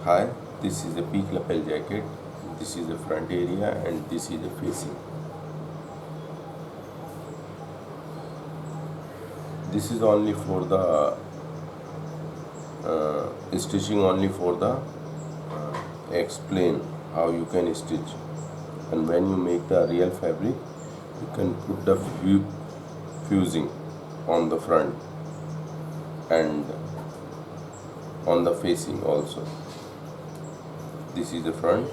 Hi, this is a peak lapel jacket. This is the front area and this is the facing. This is only for the stitching, only for the explain how you can stitch. And when you make the real fabric, you can put the fusing on the front and on the facing also. This is the front.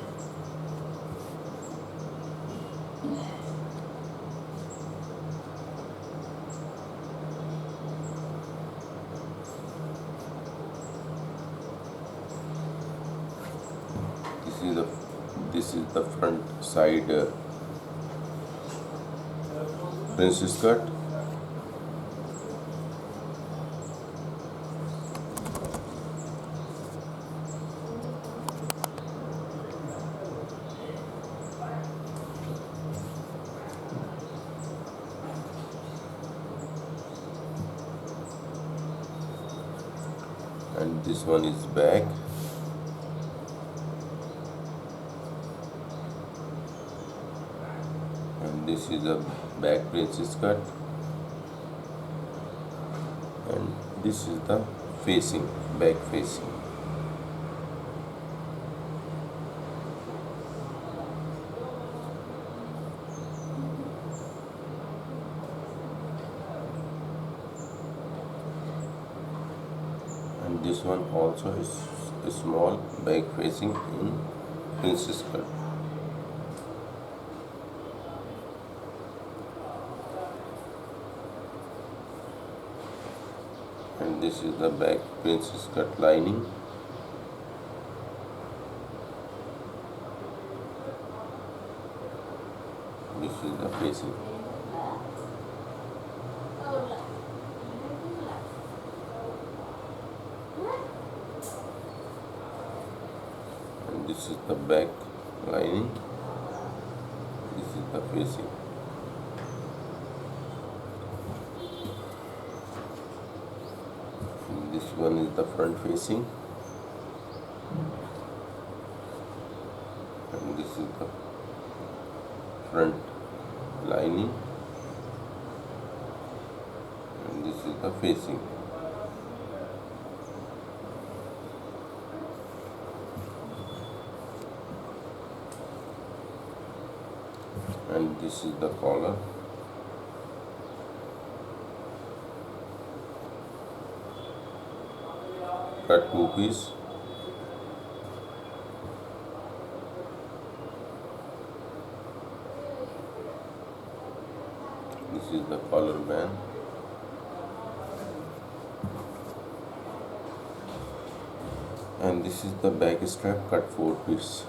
This is the front side princess cut. And this one is back. And this is a back princess cut. And this is the facing, back facing. And this one also is a small back facing in princess cut. And this is the back princess cut lining. This is the facing. And this is the back lining. This is the facing. This one is the front facing, and this is the front lining, and this is the facing. And this is the collar. Cut 2 piece. This is the collar band. And this is the back strap, cut 4 piece.